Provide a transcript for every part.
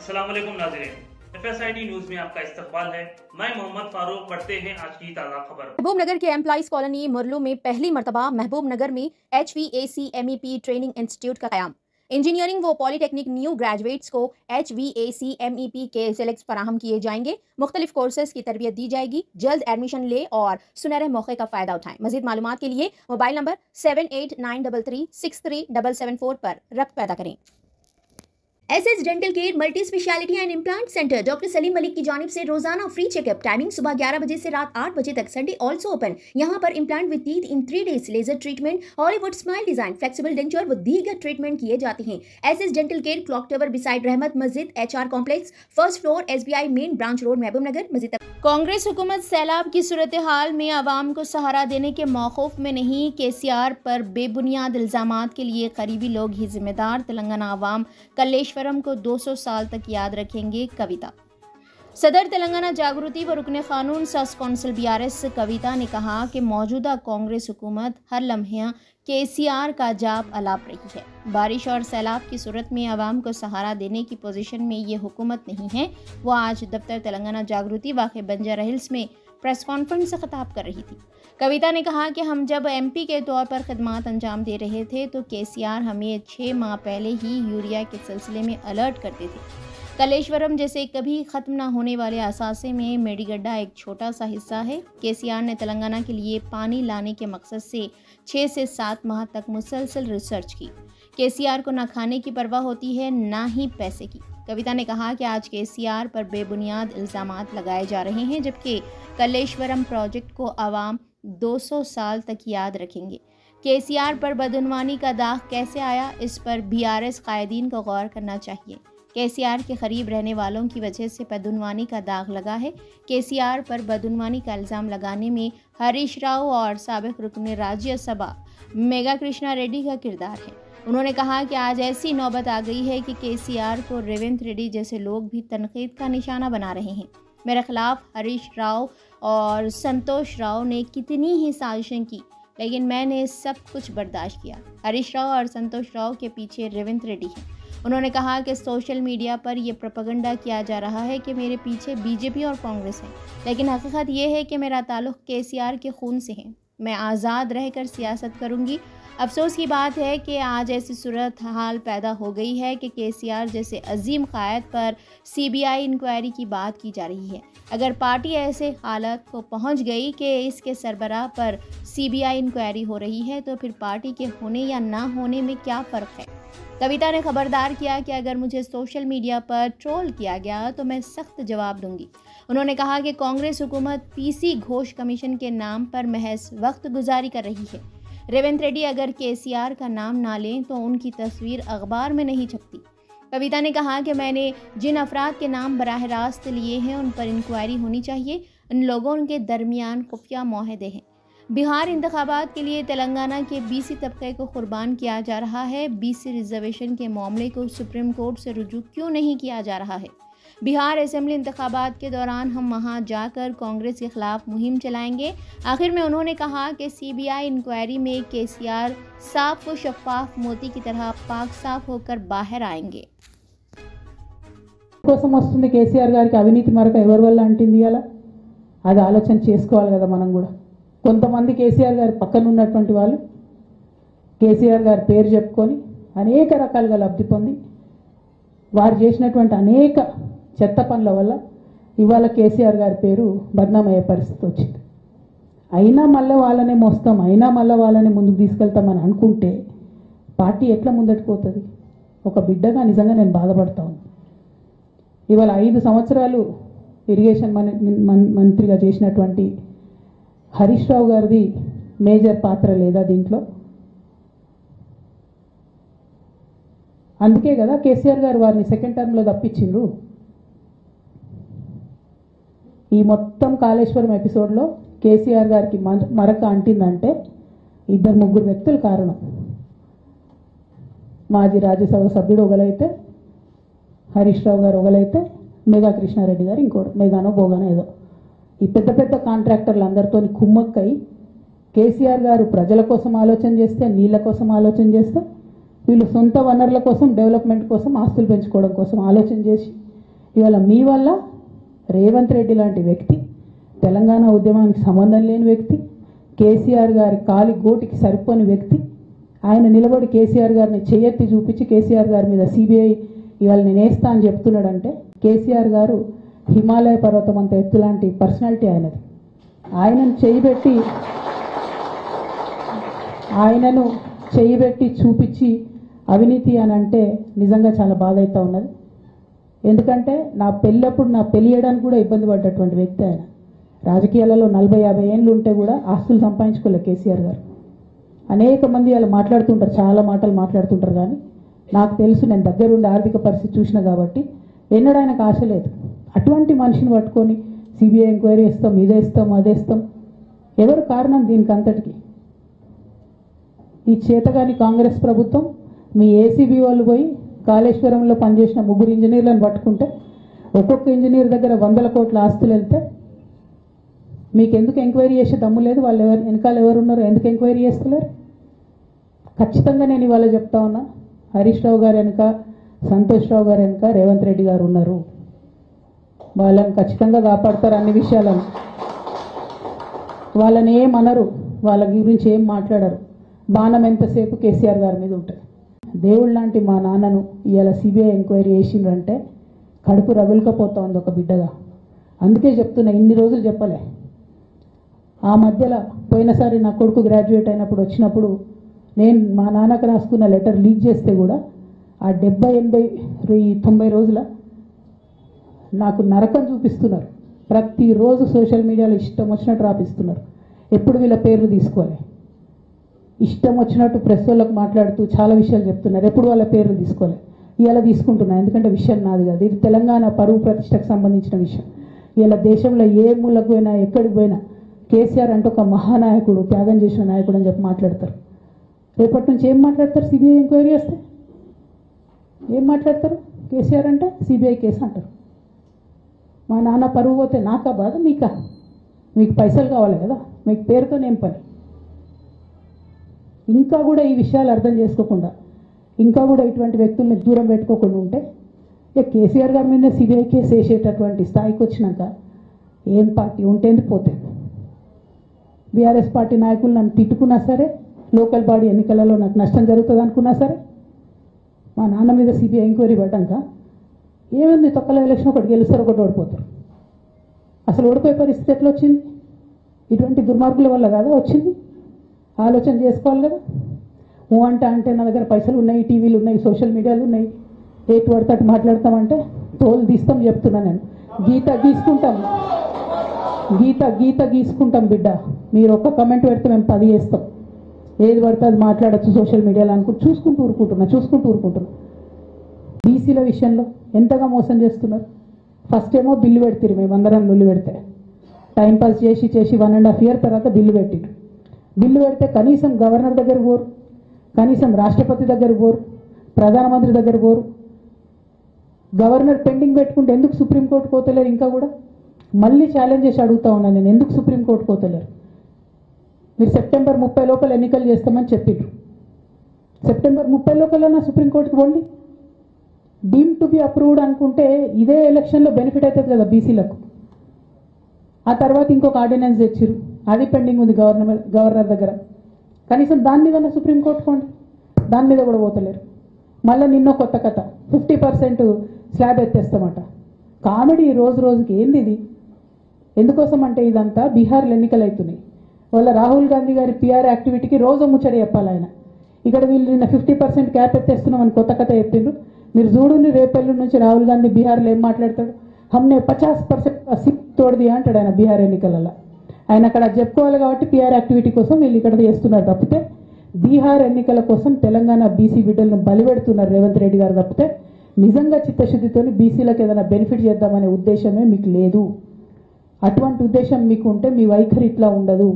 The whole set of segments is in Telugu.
अस्सलाम वालेकुम नाज़रीन, FSID न्यूज में आपका इस्तकबाल है। मैं मोहम्मद फारूक। पढ़ते हैं आज की ताज़ा खबर। महबूब नगर के एम्प्लॉइज कॉलोनी मुरलू में पहली मरतबा महबूब नगर में HVAC MEP ट्रेनिंग इंस्टीट्यूट का कयाम। इंजीनियरिंग व पॉलीटेक्निक न्यू ग्रेजुएट्स को HVAC MEP के सेलेक्ट फराहम किए जाएंगे। मुख्तलिफ कोर्सेज की तरबियत दी जाएगी। जल्द एडमिशन ले और सुनहरे मौके का फायदा उठाएं। मजीद मालूमात के लिए मोबाइल नंबर 7893363774 पर रब्त पैदा करें। SS dental care multi speciality and implant centre doctor Salim Malik की जानिब से रोजाना फ्री चेकअप। टाइमिंग सुबह 11 बजे से रात 8 बजे तक। Sunday also open. यहाँ पर implant with teeth in 3 days, laser treatment, Hollywood smile design, flexible denture व दीगर ट्रीटमेंट किए जाते हैं। SS dental care clock tower beside Rahmat Masjid HR complex, first floor, SBI main branch road, Mahbubnagar. मस्जिद कांग्रेस हुकूमत सैलाब की सूरत हाल में आवाम को सहारा देने के मौक़िफ़ में नहीं, KCR पर बेबुनियाद इल्ज़ामात के लिए करीबी लोग ही जिम्मेदार। तेलंगाना आवाम कल्लेश्वरम को 200 साल तक याद रखेंगे। कविता। सदर तेलंगाना जागृति व रुकन क़ानून सस कौंसिल BRS कविता ने कहा कि मौजूदा कांग्रेस हुकूमत हर लम्हे KCR का जाप अलाप रही है। बारिश और सैलाब की सूरत में आवाम को सहारा देने की पोजीशन में ये हुकूमत नहीं है। वो आज दफ्तर तेलंगाना जागृति वाक़े बंजारा हिल्स में प्रेस कॉन्फ्रेंस से खिताब कर रही थी। कविता ने कहा कि हम जब MP के तौर पर खिदमात अंजाम दे रहे थे तो KCR हमें 6 माह पहले ही यूरिया के सिलसिले में अलर्ट करते थे। कलेश्वरम जैसे कभी ख़त्म ना होने वाले असासे में मेडीगड्डा एक छोटा सा हिस्सा है। KCR ने तेलंगाना के लिए पानी लाने के मकसद से 6 से 7 माह तक मुसलसल रिसर्च की। KCR को ना खाने की परवाह होती है ना ही पैसे की। कविता ने कहा कि आज KCR पर बेबुनियाद इल्ज़ामात लगाए जा रहे हैं, जबकि कलेश्वरम प्रोजेक्ट को आवाम 200 साल तक याद रखेंगे। KCR पर बदउनवानी का दाग कैसे आया, इस पर BRS कायदीन को गौर करना चाहिए। KCR के करीब रहने वालों की वजह से बदउनवानी का दाग लगा है। KCR पर बदउनवानी का इल्ज़ाम लगाने में हरीश राव और साबिक रुकन राज्यसभा मेघा कृष्णा रेड्डी का किरदार है। उन्होंने कहा कि आज ऐसी नौबत आ गई है कि KCR को रेवंत रेड्डी जैसे लोग भी तनकीद का निशाना बना रहे हैं। मेरे खिलाफ हरीश राव और संतोष राव ने कितनी ही साजिशें की, लेकिन मैंने सब कुछ बर्दाश्त किया। हरीश राव और संतोष राव के पीछे रेवंत रेड्डी है। उन्होंने कहा कि सोशल मीडिया पर यह प्रोपेगेंडा किया जा रहा है कि मेरे पीछे BJP और कांग्रेस है, लेकिन हकीकत यह है कि मेरा ताल्लुक़ KCR के खून से है। मैं आज़ाद रहकर सियासत करूंगी। अफसोस की बात है कि आज ऐसी सूरत हाल पैदा हो गई है कि KCR जैसे अजीम कायद पर CBI इंक्वायरी की बात की जा रही है। अगर पार्टी ऐसे हालत को पहुंच गई कि इसके सरबराह पर CBI इंक्वायरी हो रही है तो फिर पार्टी के होने या ना होने में क्या फ़र्क है। कविता ने खबरदार किया कि अगर मुझे सोशल मीडिया पर ट्रोल किया गया तो मैं सख्त जवाब दूंगी। उन्होंने कहा कि कांग्रेस हुकूमत PC घोष कमीशन के नाम पर महज वक्त गुजारी कर रही है। रेवंत रेड्डी अगर KCR का नाम ना लें तो उनकी तस्वीर अखबार में नहीं छपती। कविता ने कहा कि मैंने जिन अफराद के नाम बराह रास्त लिए हैं उन पर इंक्वायरी होनी चाहिए। उन लोगों के दरमियान खुफिया मुआहदे हैं। बिहार इंतखाबात के लिए तेलंगाना के BC तबके को कुर्बान किया जा रहा है। BC रिजर्वेशन के मामले को सुप्रीम कोर्ट से रुजू क्यों नहीं किया जा रहा है। बिहार असेंबली इंतखाबात के दौरान हम वहां जाकर कांग्रेस के खिलाफ मुहिम चलाएंगे। आखिर में उन्होंने कहा कि CBI इंक्वायरी में KCR साफ व शफाफ मोती की तरह पाक साफ होकर बाहर आएंगे। కోసం వస్తుంది KCR గారికి అవినీతి మరక ఎవరి వల్ల అంటింది అలా అది ఆలోచన చేసుకోవాలి కదా మనం కూడా. కొంతమంది KCR గారి పక్కన ఉన్నటువంటి వాళ్ళు KCR గారి పేరు చెప్పుకొని అనేక రకాలుగా లబ్ధి పొంది వారు చేసినటువంటి అనేక చెత్త పనుల వల్ల ఇవాళ KCR గారి పేరు బద్నామయ్యే పరిస్థితి వచ్చింది. అయినా మళ్ళీ వాళ్ళనే మోస్తాం, అయినా మళ్ళీ వాళ్ళని ముందుకు తీసుకెళ్తామని అనుకుంటే పార్టీ ఎట్లా ముందటికి పోతుంది? ఒక బిడ్డగా నిజంగా నేను బాధపడతా ఉన్నాను. ఇవాళ 5 సంవత్సరాలు ఇరిగేషన్ మంత్రిగా చేసినటువంటి హరీష్ రావు గారిది మేజర్ పాత్ర లేదా దీంట్లో? అందుకే కదా KCR గారు వారిని సెకండ్ టర్మ్లో తప్పించిండ్రు. ఈ మొత్తం కాళేశ్వరం ఎపిసోడ్లో KCR గారికి మరక అంటిందంటే 2-3 వ్యక్తులు కారణం. మాజీ రాజ్యసభ సభ్యుడు ఒకలైతే, హరీష్ రావు గారు ఒకలైతే, మేఘా కృష్ణారెడ్డి గారు ఇంకోటి, మేఘానో బోగానో ఏదో. ఈ పెద్ద పెద్ద కాంట్రాక్టర్లు అందరితో కుమ్మక్కై KCR గారు ప్రజల కోసం ఆలోచన చేస్తే, నీళ్ళ కోసం ఆలోచన చేస్తే, వీళ్ళు సొంత వనరుల కోసం, డెవలప్మెంట్ కోసం, ఆస్తులు పెంచుకోవడం కోసం ఆలోచన చేసి ఇవాళ మీ వల్ల రేవంత్ రెడ్డి లాంటి వ్యక్తి, తెలంగాణ ఉద్యమానికి సంబంధం లేని వ్యక్తి, కేసీఆర్ గారి కాలి గోటికి సరిపోని వ్యక్తి, ఆయన నిలబడి కేసీఆర్ గారిని చేయెత్తి చూపించి కేసీఆర్ గారి మీద సిబిఐ ఇవాళ నేను వేస్తా అని చెప్తున్నాడంటే, కేసీఆర్ గారు హిమాలయ పర్వతం అంత ఎత్తు లాంటి పర్సనాలిటీ ఆయనది. ఆయనను చేయబెట్టి చూపించి అవినీతి అని అంటే నిజంగా చాలా బాధ అవుతూ ఉన్నది. ఎందుకంటే నా పెళ్ళి చేయడానికి కూడా ఇబ్బంది పడ్డటువంటి వ్యక్తి ఆయన. రాజకీయాలలో 40-50 ఏళ్ళు ఉంటే కూడా ఆస్తులు సంపాదించుకోలే కేసీఆర్ గారు. అనేక మంది వాళ్ళు మాట్లాడుతుంటారు, చాలా మాటలు మాట్లాడుతుంటారు, కానీ నాకు తెలుసు, నేను దగ్గరుండి ఆర్థిక పరిస్థితి చూసిన కాబట్టి ఎన్నడూ ఆయనకు ఆశ లేదు. అటువంటి మనిషిని పట్టుకొని సిబిఐ ఎంక్వైరీ ఇస్తాం, ఇదేస్తాం, అదేస్తాం. ఎవరు కారణం దీనికి అంతటికి? ఈ చేతగాని కాంగ్రెస్ ప్రభుత్వం మీ ఏసీబీ వాళ్ళు పోయి కాళేశ్వరంలో పనిచేసిన 3 ఇంజనీర్లను పట్టుకుంటే ఒక్కొక్క ఇంజనీర్ దగ్గర 100 కోట్ల ఆస్తులు వెళ్తే మీకు ఎందుకు ఎంక్వైరీ చేసే దమ్ము లేదు? వాళ్ళు వెనకాల ఎవరున్నారో ఎందుకు ఎంక్వైరీ చేస్తలేరు? ఖచ్చితంగా నేను ఇవాళ చెప్తా ఉన్నా, హరీష్ రావు గారు వెనుక, సంతోష్ రావు గారు వెనుక రేవంత్ రెడ్డి గారు ఉన్నారు. వాళ్ళని ఖచ్చితంగా కాపాడతారు అన్ని విషయాలను. వాళ్ళని ఏమనరు, వాళ్ళ గురించి ఏం మాట్లాడరు. బాణం ఎంతసేపు కేసీఆర్ గారి మీద ఉంటుంది. దేవుడు లాంటి మా నాన్నను ఇవాళ సిబిఐ ఎంక్వైరీ చేసిండ్రంటే కడుపు రగులుకపోతా ఉంది ఒక బిడ్డగా. అందుకే చెప్తున్నా, ఇన్ని రోజులు చెప్పలే. ఆ మధ్యలో పోయినసారి నా కొడుకు గ్రాడ్యుయేట్ అయినప్పుడు వచ్చినప్పుడు నేను మా నాన్నకు రాసుకున్న లెటర్ లీక్ చేస్తే కూడా ఆ 70-80-90 రోజుల నాకు నరకం చూపిస్తున్నారు. ప్రతిరోజు సోషల్ మీడియాలో ఇష్టం వచ్చినట్టు రాపిస్తున్నారు. ఎప్పుడు వీళ్ళ పేర్లు తీసుకోవాలి, ఇష్టం వచ్చినట్టు ప్రెస్ వాళ్ళకు మాట్లాడుతూ చాలా విషయాలు చెప్తున్నారు. ఎప్పుడు వాళ్ళ పేర్లు తీసుకోవాలి. ఇవాళ తీసుకుంటున్నా, ఎందుకంటే విషయం నాది కాదు, ఇది తెలంగాణ పరువు ప్రతిష్టకు సంబంధించిన విషయం. ఇలా దేశంలో ఏ మూలకు పోయినా, ఎక్కడికి పోయినా కేసీఆర్ అంటే ఒక మహానాయకుడు, త్యాగం చేసిన నాయకుడు అని చెప్పి మాట్లాడతారు. రేపటి నుంచి ఏం మాట్లాడతారు? సిబిఐ ఎంక్వైరీ చేస్తే ఏం మాట్లాడతారు? కేసీఆర్ అంటే సిబిఐ కేసు అంటారు. మా నాన్న పరువు పోతే నాకా బాధ, మీకా? మీకు పైసలు కావాలి కదా, మీకు పేరుతో ఏం పని? ఇంకా కూడా ఈ విషయాలు అర్థం చేసుకోకుండా, ఇంకా కూడా ఇటువంటి వ్యక్తుల్ని దూరం పెట్టుకోకుండా ఉంటే కేసీఆర్ గారి మీద సిబిఐ కేసు వేసేటటువంటి స్థాయికి వచ్చినాక ఏం పార్టీ ఉంటేంది పోతే. బీఆర్ఎస్ పార్టీ నాయకులు నన్ను తిట్టుకున్నా సరే, లోకల్ బాడీ ఎన్నికలలో నాకు నష్టం జరుగుతుంది అనుకున్నా సరే, మా నాన్న మీద సిబిఐ ఎంక్వైరీ పడ్డాక ఏముంది, తొక్కల ఎలక్షన్ ఒకటి గెలుస్తారు, ఒకటి ఓడిపోతారు. అసలు ఓడిపోయే పరిస్థితి ఎట్లా వచ్చింది? ఇటువంటి దుర్మార్గుల వల్ల కాదా వచ్చింది? ఆలోచన చేసుకోవాలి కదా. అంటే నా దగ్గర పైసలు ఉన్నాయి, టీవీలు ఉన్నాయి, సోషల్ మీడియాలు ఉన్నాయి, ఏటు పడితే అటు మాట్లాడతామంటే తోలు తీస్తాం చెప్తున్నా నేను. గీత గీసుకుంటాం బిడ్డ. మీరు ఒక్క కమెంట్ పెడితే మేము 10 చేస్తాం. ఏది పడితే అది మాట్లాడచ్చు సోషల్ మీడియాలో చూసుకుంటూ ఊరుకుంటున్నా. బీసీల విషయంలో ఎంతగా మోసం చేస్తున్నారు. ఫస్ట్ ఏమో బిల్లు పెడతారు, మేము అందరం లొల్లి పెడితే టైంపాస్ చేసి 1.5 year తర్వాత బిల్లు పెట్టిరు. బిల్లు పెడితే కనీసం గవర్నర్ దగ్గర పోరు, కనీసం రాష్ట్రపతి దగ్గర పోరు, ప్రధానమంత్రి దగ్గర పోరు. గవర్నర్ పెండింగ్ పెట్టుకుంటే ఎందుకు సుప్రీంకోర్టు పోతలేరు? ఇంకా కూడా మళ్ళీ ఛాలెంజ్ చేసి అడుగుతా ఉన్నాను నేను, ఎందుకు సుప్రీంకోర్టు పోతలేరు? మీరు సెప్టెంబర్ 30 లోపల ఎన్నికలు చేస్తామని చెప్పిండ్రు. సెప్టెంబర్ 30 లోపల సుప్రీంకోర్టుకు పోండి. డీమ్ టు బి అప్రూవ్డ్ అనుకుంటే ఇదే ఎలక్షన్లో బెనిఫిట్ అవుతుంది కదా బీసీలకు. ఆ తర్వాత ఇంకొక ఆర్డినెన్స్ తెచ్చిరు, అది పెండింగ్ ఉంది గవర్నర్ దగ్గర. కనీసం దాని మీద సుప్రీంకోర్టు పోండి, దాని మీద కూడా పోతలేరు. మళ్ళీ నిన్న కొత్త కథ, 50% స్లాబ్ ఎత్తేస్తామట. కామెడీ రోజు రోజుకి. ఏంది ఇది? ఎందుకోసం అంటే ఇదంతా బీహార్లో ఎన్నికలు అవుతున్నాయి. వాళ్ళ రాహుల్ గాంధీ గారి పిఆర్ యాక్టివిటీకి రోజు ముచ్చడి చెప్పాలి ఆయన. ఇక్కడ వీళ్ళు నిన్న 50% క్యాప్ ఎత్తేస్తున్నామని కొత్త కథ చెప్పిండ్రు. మీరు చూడండి, రేపెల్లు నుంచి రాహుల్ గాంధీ బీహార్లో ఏం మాట్లాడతాడు? హమ్నే 50% సిప్ తోడది అంటాడు ఆయన బీహార్ ఎన్నికలలో. ఆయన అక్కడ చెప్పుకోవాలి కాబట్టి పిఆర్ యాక్టివిటీ కోసం వీళ్ళు ఇక్కడ చేస్తున్నారు తప్పితే, బీహార్ ఎన్నికల కోసం తెలంగాణ బీసీ బిడ్డలను బలిపెడుతున్నారు రేవంత్ రెడ్డి గారు తప్పితే, నిజంగా చిత్తశుద్ధితో బీసీలకు ఏదైనా బెనిఫిట్ చేద్దామనే ఉద్దేశమే మీకు లేదు. అటువంటి ఉద్దేశం మీకు ఉంటే మీ వైఖరి ఇట్లా ఉండదు.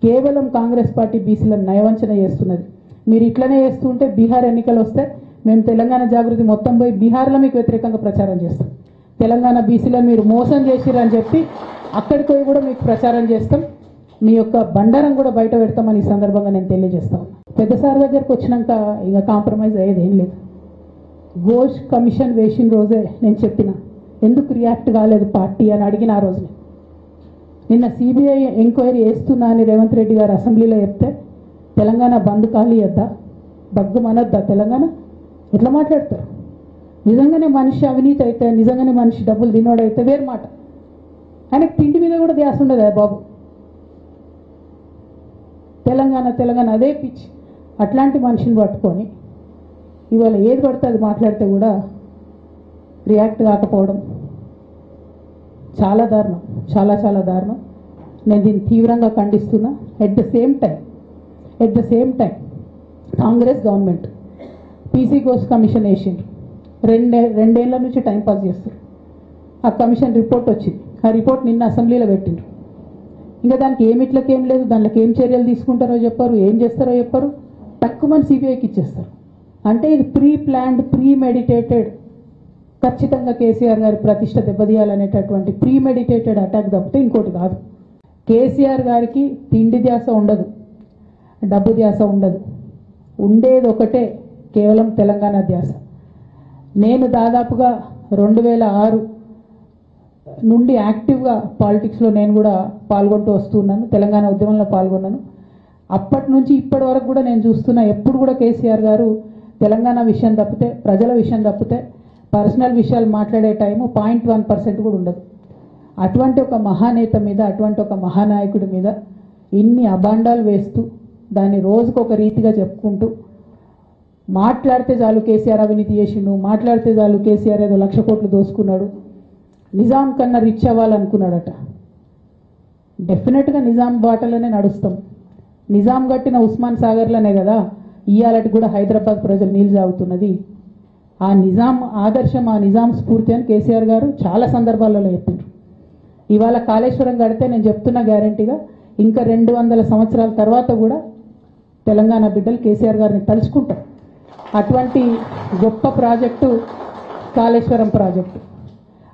కేవలం కాంగ్రెస్ పార్టీ బీసీలను నయవంచన చేస్తున్నది. మీరు ఇట్లనే చేస్తుంటే బీహార్ ఎన్నికలు వస్తే మేము తెలంగాణ జాగృతి మొత్తం పోయి బీహార్లో మీకు వ్యతిరేకంగా ప్రచారం చేస్తాం. తెలంగాణ బీసీలను మీరు మోసం చేసిరని చెప్పి అక్కడికి పోయి కూడా మీకు ప్రచారం చేస్తాం. మీ యొక్క బండారం కూడా బయట పెడతామని ఈ సందర్భంగా నేను తెలియజేస్తాను. పెద్దసారి దగ్గరకు వచ్చినాక ఇక కాంప్రమైజ్ అయ్యేది ఏం లేదు. ఘోష్ కమిషన్ వేసిన రోజే నేను చెప్పిన, ఎందుకు రియాక్ట్ కాలేదు పార్టీ అని అడిగిన ఆ రోజున. నిన్న సిబిఐ ఎంక్వైరీ వేస్తున్నా అని రేవంత్ రెడ్డి గారు అసెంబ్లీలో చెప్తే తెలంగాణ బంద్ ఖాళీ వద్దా, బగ్గుమనొద్దా తెలంగాణ? ఎట్లా మాట్లాడతారు? నిజంగానే మనిషి అవినీతి అయితే, నిజంగానే మనిషి డబ్బులు తినోడైతే వేరు మాట. ఆయనకు తిండి మీద కూడా ధ్యాస ఉండదు బాబు. తెలంగాణ తెలంగాణ అదే పిచ్చి. అట్లాంటి మనిషిని పట్టుకొని ఇవాళ ఏది పడితే అది మాట్లాడితే కూడా రియాక్ట్ కాకపోవడం చాలా దారుణం, చాలా చాలా దారుణం. నేను దీన్ని తీవ్రంగా ఖండిస్తున్నా. At the same time Congress government PC కోర్స్ కమిషన్ వేసిండ్రు. రెండేళ్ల నుంచి టైంపాస్ చేస్తారు. ఆ కమిషన్ రిపోర్ట్ వచ్చింది. ఆ రిపోర్ట్ నిన్న అసెంబ్లీలో పెట్టిండ్రు. ఇంకా దానికి ఏమిట్లకేం లేదు, దాంట్లోకి ఏం చర్యలు తీసుకుంటారో చెప్పారు, ఏం చేస్తారో చెప్పారు. తక్కువ మంది సిబిఐకి ఇచ్చేస్తారు. అంటే ఇది ప్రీ ప్లాన్డ్, ప్రీ మెడిటేటెడ్, ఖచ్చితంగా కేసీఆర్ గారి ప్రతిష్ట దెబ్బతీయాలనేటటువంటి ప్రీ మెడిటేటెడ్ అటాక్ తప్పితే ఇంకోటి కాదు. కేసీఆర్ గారికి తిండి ధ్యాస ఉండదు, డబ్బు ధ్యాస ఉండదు. ఉండేది ఒకటే, కేవలం తెలంగాణ ధ్యాస. నేను దాదాపుగా 2006 నుండి యాక్టివ్గా పాలిటిక్స్లో నేను కూడా పాల్గొంటూ వస్తున్నాను. తెలంగాణ ఉద్యమంలో పాల్గొన్నాను. అప్పటి నుంచి ఇప్పటి వరకు కూడా నేను చూస్తున్నా, ఎప్పుడు కూడా కేసీఆర్ గారు తెలంగాణ విషయం తప్పితే, ప్రజల విషయం తప్పితే పర్సనల్ విషయాలు మాట్లాడే టైము 0.1% కూడా ఉండదు. అటువంటి ఒక మహానేత మీద, అటువంటి ఒక మహానాయకుడి మీద ఇన్ని అబాండాలు వేస్తూ, దాన్ని రోజుకొక రీతిగా చెప్పుకుంటూ, మాట్లాడితే చాలు కేసీఆర్ అవినీతి చేసిండు, మాట్లాడితే చాలు కేసీఆర్ ఏదో 1,00,000 కోట్లు దోసుకున్నాడు, నిజాం కన్నా రిచ్ అవ్వాలనుకున్నాడట. డెఫినెట్గా నిజాం బాటలోనే నడుస్తాం. నిజాం కట్టిన ఉస్మాన్ సాగర్లోనే కదా ఇయ్యాలటి కూడా హైదరాబాద్ ప్రజలు నీళ్ళు తాగుతున్నది. ఆ నిజాం ఆదర్శం, ఆ నిజాం స్ఫూర్తి అని కేసీఆర్ గారు చాలా సందర్భాలలో చెప్పారు. ఇవాళ కాళేశ్వరం కడితే నేను చెప్తున్నా గ్యారంటీగా ఇంకా 200 సంవత్సరాల తర్వాత కూడా తెలంగాణ బిడ్డలు కేసీఆర్ గారిని తలుచుకుంటారు. అటువంటి గొప్ప ప్రాజెక్టు కాళేశ్వరం ప్రాజెక్టు.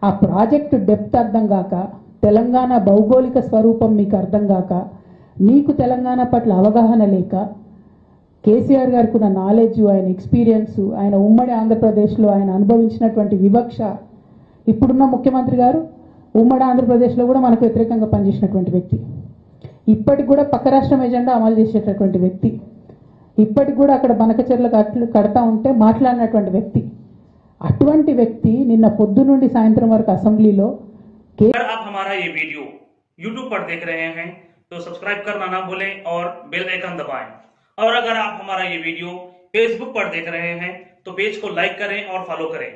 ఆ ప్రాజెక్టు డెప్త్ అర్థం కాక, తెలంగాణ భౌగోళిక స్వరూపం మీకు అర్థం కాక, మీకు తెలంగాణ పట్ల అవగాహన లేక, కేసీఆర్ గారికి ఉన్న నాలెడ్జ్, ఆయన ఎక్స్పీరియన్స్, ఆయన ఉమ్మడి ఆంధ్రప్రదేశ్లో ఆయన అనుభవించినటువంటి వివక్ష. ఇప్పుడున్న ముఖ్యమంత్రి గారు ఉమ్మడి ఆంధ్రప్రదేశ్లో కూడా మనకు వ్యతిరేకంగా పనిచేసినటువంటి వ్యక్తి. ఇప్పటికి కూడా పక్క రాష్ట్రం ఎజెండా అమలు చేసేటటువంటి వ్యక్తి. ఇప్పటికి కూడా అక్కడ బనకచెర్ల కడతా ఉంటే మాట్లాడినటువంటి వ్యక్తి. అటువంటి వ్యక్తి నిన్న పొద్దు నుండి సాయంత్రం వరకు అసెంబ్లీలో अगर आप हमारा ये वीडियो YouTube पर देख रहे हैं तो सब्सक्राइब करना ना भूलें और बेल आइकन दबाएं। और अगर आप हमारा ये वीडियो Facebook पर देख रहे हैं तो पेज को लाइक करें और फॉलो करें।